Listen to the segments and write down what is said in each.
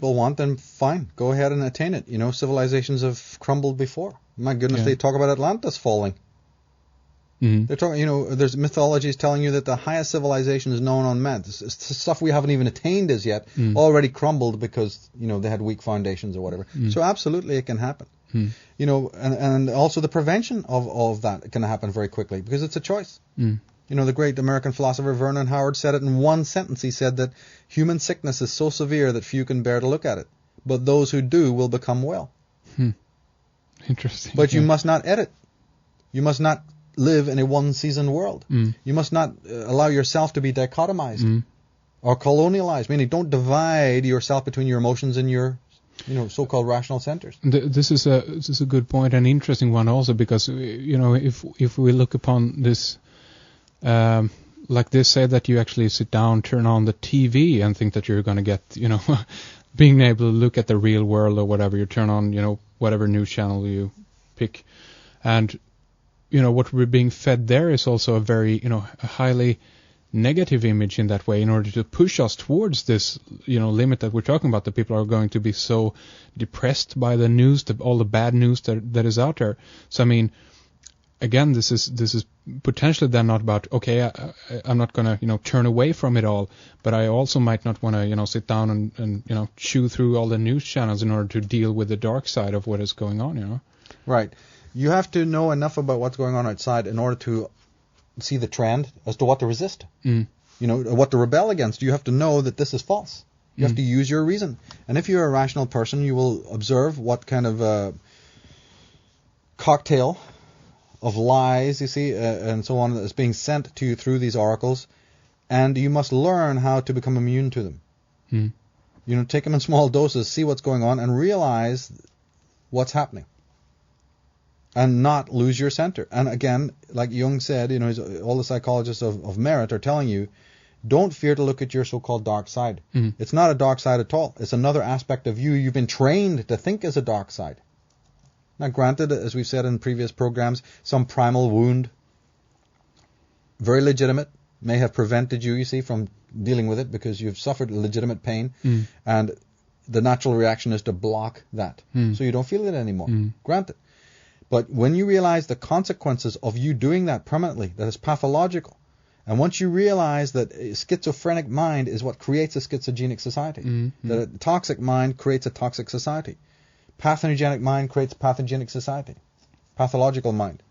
people want, then fine, go ahead and attain it. Civilizations have crumbled before. My goodness, they talk about Atlantis falling. Mm-hmm. They're talking, there's mythologies telling you that the highest civilization is known on man. It's stuff we haven't even attained as yet, already crumbled because, they had weak foundations or whatever. So absolutely it can happen. And also the prevention of that can happen very quickly because it's a choice. The great American philosopher Vernon Howard said it in one sentence. He said that human sickness is so severe that few can bear to look at it, but those who do will become well. Interesting. But you must not edit. You must not live in a one-season world. You must not allow yourself to be dichotomized or colonialized, meaning don't divide yourself between your emotions and your so-called rational centers. This is a good point, an interesting one also, because if we look upon this like this, say that you actually sit down, turn on the TV and think that you're going to get being able to look at the real world or whatever, you turn on whatever news channel you pick, and what we're being fed there is also a very a highly negative image in that way, in order to push us towards this limit that we're talking about, that people are going to be so depressed by the news, all the bad news that is out there. So I mean, again, this is potentially then not about, okay, I'm not going to turn away from it all, but I also might not want to sit down and chew through all the news channels in order to deal with the dark side of what is going on. Right. You have to know enough about what's going on outside in order to see the trend as to what to resist. What to rebel against. You have to know that this is false. You have to use your reason. And if you're a rational person, you will observe what kind of cocktail of lies, you see, and so on, is being sent to you through these oracles, and you must learn how to become immune to them. Take them in small doses, see what's going on, and realize what's happening. And not lose your center. And again, like Jung said, all the psychologists of merit are telling you, don't fear to look at your so-called dark side. It's not a dark side at all. It's another aspect of you. You've been trained to think as a dark side. Now, granted, as we've said in previous programs, some primal wound, very legitimate, may have prevented you see, from dealing with it because you've suffered legitimate pain, and the natural reaction is to block that, so you don't feel it anymore. Granted. But when you realize the consequences of you doing that permanently, that is pathological, and once you realize that a schizophrenic mind is what creates a schizogenic society, that a toxic mind creates a toxic society, pathogenic mind creates pathogenic society, pathological mind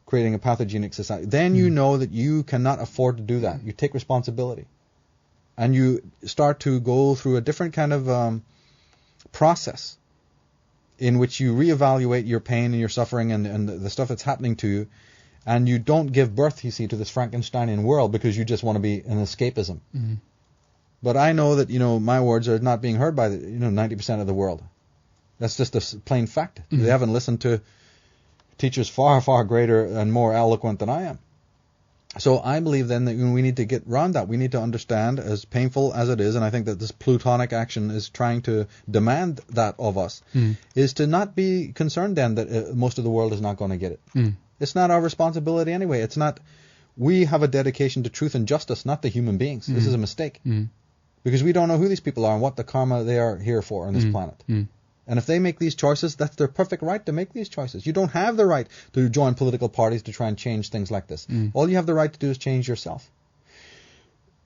creating a pathogenic society, then you know that you cannot afford to do that. You take responsibility. And you start to go through a different kind of process in which you reevaluate your pain and your suffering and the stuff that's happening to you, and you don't give birth, you see, to this Frankensteinian world because you just want to be an escapism. But I know that, my words are not being heard by 90% of the world. That's just a plain fact. They haven't listened to teachers far, far greater and more eloquent than I am. So I believe then that we need to get around that. We need to understand, as painful as it is, and I think that this plutonic action is trying to demand that of us, is to not be concerned then that most of the world is not going to get it. It's not our responsibility anyway. It's not. We have a dedication to truth and justice, not the human beings. This is a mistake. Because we don't know who these people are and what the karma they are here for on this planet. And if they make these choices, that's their perfect right to make these choices. You don't have the right to join political parties to try and change things like this. All you have the right to do is change yourself.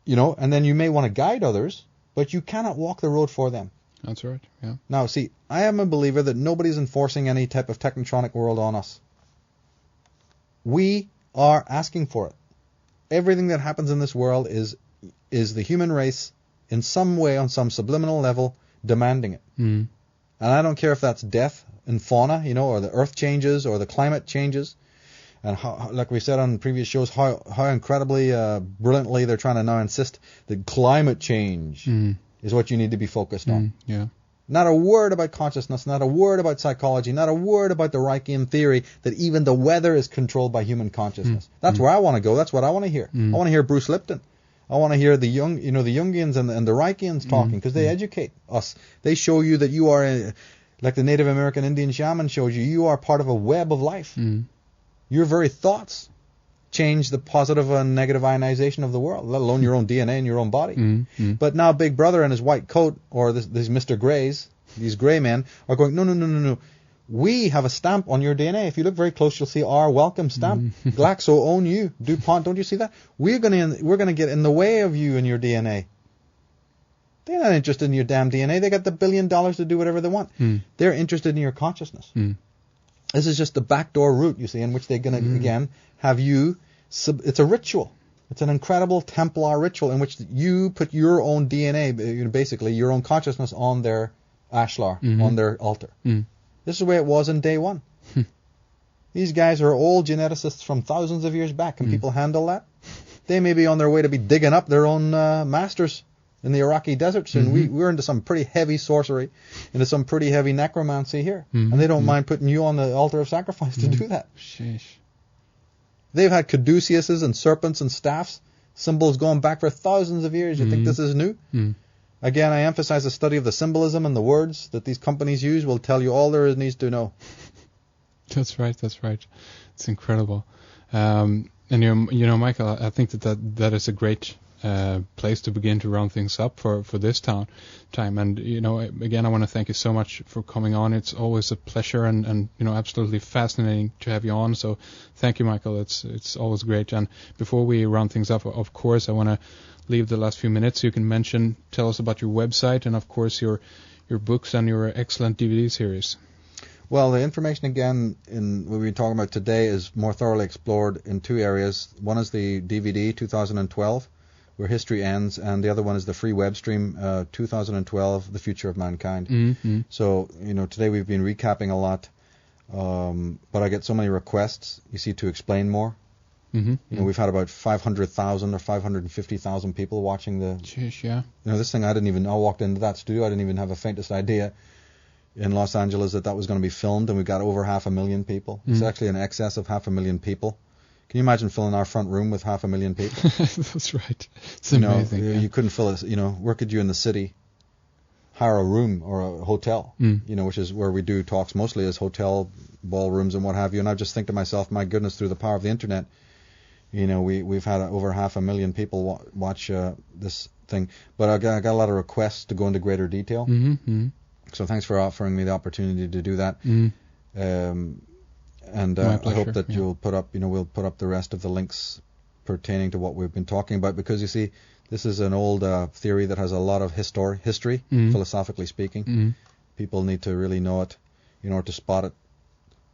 And then you may want to guide others, but you cannot walk the road for them. That's right, yeah. Now, see, I am a believer that nobody's enforcing any type of technotronic world on us. We are asking for it. Everything that happens in this world is the human race in some way, on some subliminal level, demanding it. And I don't care if that's death in fauna, or the earth changes or the climate changes. And how, like we said on previous shows, how incredibly brilliantly they're trying to now insist that climate change is what you need to be focused on. Not a word about consciousness, not a word about psychology, not a word about the Reichian theory that even the weather is controlled by human consciousness. That's where I want to go. That's what I want to hear. I want to hear Bruce Lipton. I want to hear the Jungians and the Reichians talking, because they educate us. They show you that you are, like the Native American Indian shaman shows you, you are part of a web of life. Your very thoughts change the positive and negative ionization of the world, let alone your own DNA in your own body. Mm-hmm. But now Big Brother and his white coat, or these Mr. Greys, these grey men, are going, no. We have a stamp on your DNA. If you look very close, you'll see our welcome stamp. Glaxo own you. DuPont, don't you see that? We're gonna get in the way of you and your DNA. They're not interested in your damn DNA. They got the $1 billion to do whatever they want. They're interested in your consciousness. This is just the backdoor route, you see, in which they're going to, again, have you... it's a ritual. It's an incredible Templar ritual in which you put your own DNA, basically your own consciousness on their ashlar, on their altar. This is the way it was in day one. These guys are old geneticists from thousands of years back. Can people handle that? They may be on their way to be digging up their own masters in the Iraqi desert soon. We're into some pretty heavy sorcery, into some pretty heavy necromancy here. And they don't mind putting you on the altar of sacrifice to do that. Sheesh. They've had caduceuses and serpents and staffs, symbols going back for thousands of years. You think this is new? Again, I emphasize the study of the symbolism and the words that these companies use will tell you all there needs to know. That's right. It's incredible. And Michael, I think that is a great place to begin to round things up for this time. And again, I want to thank you so much for coming on. It's always a pleasure and absolutely fascinating to have you on. So thank you, Michael. It's always great. And before we round things up, of course, I want to leave the last few minutes so you can tell us about your website and of course your books and your excellent DVD series. Well, the information again in what we're talking about today is more thoroughly explored in two areas. One is the DVD 2012, where history ends, and the other one is the free web stream 2012, The Future of Mankind. So, today we've been recapping a lot, but I get so many requests, you see, to explain more. We've had about 500,000 or 550,000 people watching the... Jeez, yeah. This thing, I walked into that studio, I didn't even have a faintest idea in Los Angeles that was going to be filmed, and we got over 500,000 people. It's actually in excess of 500,000 people. Can you imagine filling our front room with 500,000 people? That's right. It's amazing. You couldn't fill it. Where could you in the city hire a room or a hotel? Which is where we do talks mostly, as hotel ballrooms and what have you. And I just think to myself, my goodness, through the power of the internet, we've had over 500,000 people watch this thing. But I got a lot of requests to go into greater detail. So thanks for offering me the opportunity to do that. And I hope that you'll put up, we'll put up the rest of the links pertaining to what we've been talking about, because you see, this is an old theory that has a lot of history, philosophically speaking. People need to really know it in order to spot it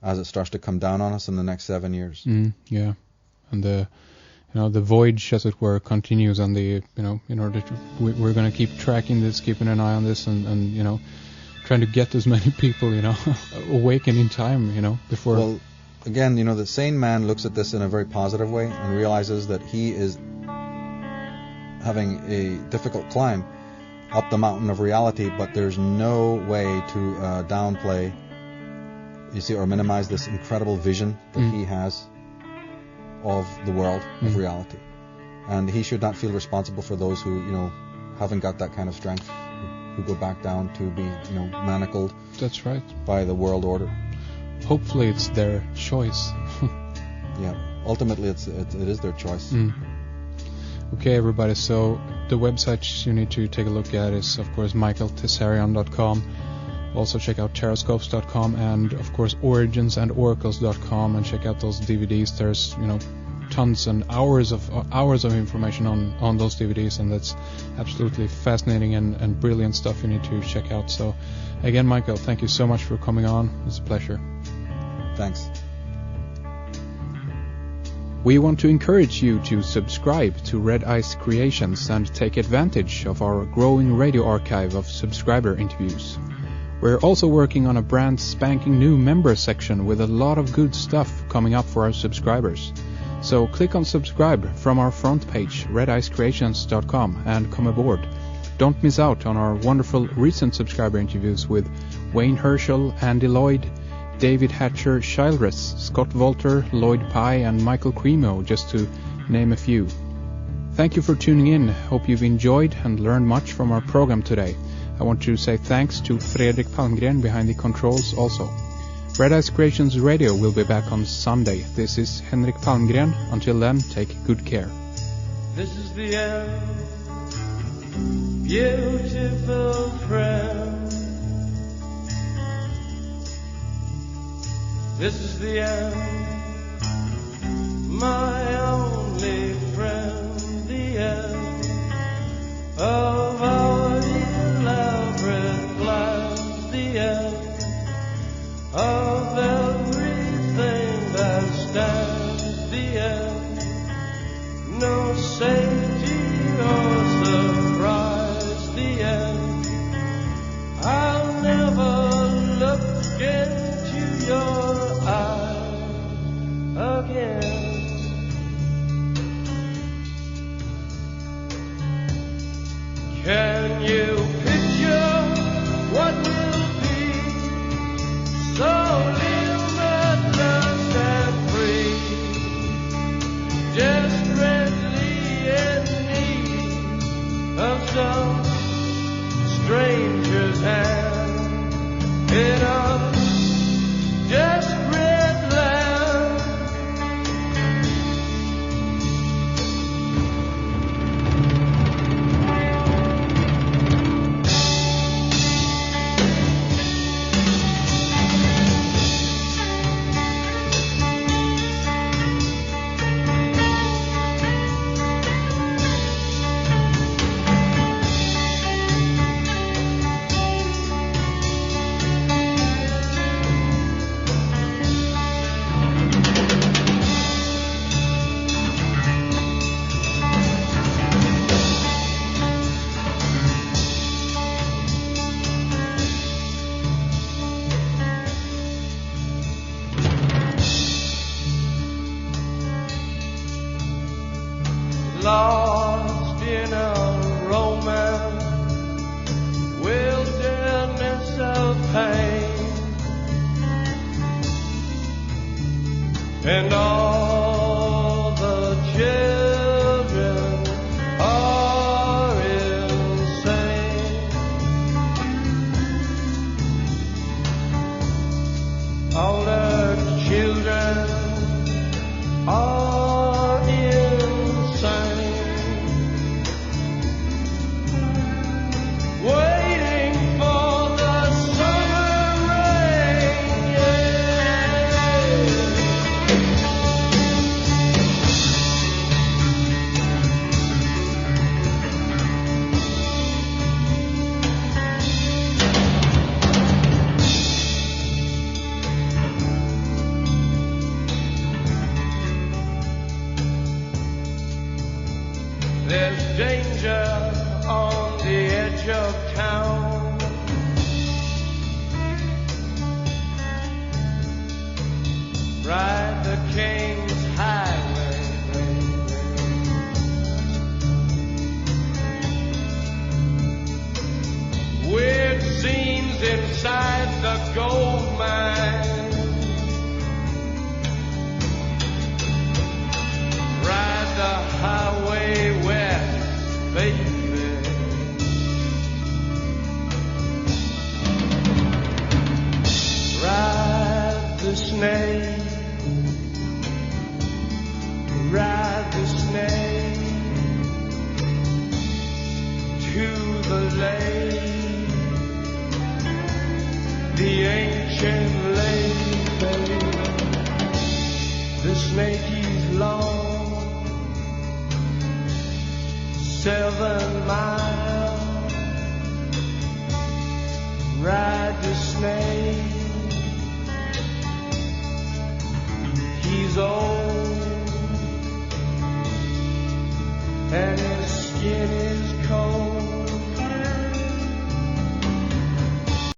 as it starts to come down on us in the next 7 years. Yeah, and the voyage, as it were, continues, and in order to, we're going to keep tracking this, keeping an eye on this, and trying to get as many people, awaken in time, before... Well, again, the sane man looks at this in a very positive way and realizes that he is having a difficult climb up the mountain of reality, but there's no way to downplay, or minimize this incredible vision that he has of the world of reality. And he should not feel responsible for those who, haven't got that kind of strength, who go back down to be, manacled. That's right. By the world order. Hopefully it's their choice. Yeah, ultimately it is their choice. Okay, everybody, so the website you need to take a look at is, of course, michaeltsarion.com. Also check out terrascopes.com and, of course, originsandoracles.com, and check out those DVDs. There's, tons and hours of information on those DVDs, and that's absolutely fascinating and brilliant stuff you need to check out. So again, Michael, thank you so much for coming on. It's a pleasure. Thanks. We want to encourage you to subscribe to Red Ice Creations and take advantage of our growing radio archive of subscriber interviews. We're also working on a brand spanking new member section with a lot of good stuff coming up for our subscribers. So click on subscribe from our front page, redicecreations.com, and come aboard. Don't miss out on our wonderful recent subscriber interviews with Wayne Herschel, Andy Lloyd, David Hatcher Childress, Scott Volter, Lloyd Pye, and Michael Cremo, just to name a few. Thank you for tuning in. Hope you've enjoyed and learned much from our program today. I want to say thanks to Fredrik Palmgren behind the controls also. Red Ice Creations Radio will be back on Sunday. This is Henrik Palmgren. Until then, take good care. This is the end, beautiful friend. This is the end, my only friend. The end of our elaborate plans. The end of everything that stands. The end, no safety or surprise. The end, I'll never look into your eyes again. Can you picture what will be so limitless and free, desperately in need of some stranger's hand in a desperate land? Lost in a romance, wilderness of pain, and all the children are insane. All the children are insane. Waiting for the summer rain, There's danger on the edge of town. Ride the King's Highway. Weird scenes inside the gold mine. Ride the highway west, baby. Ride the snake, ride the snake to the lake, the ancient lake, baby. The snake is long, 7 miles. Ride the snake. He's old and his skin is cold.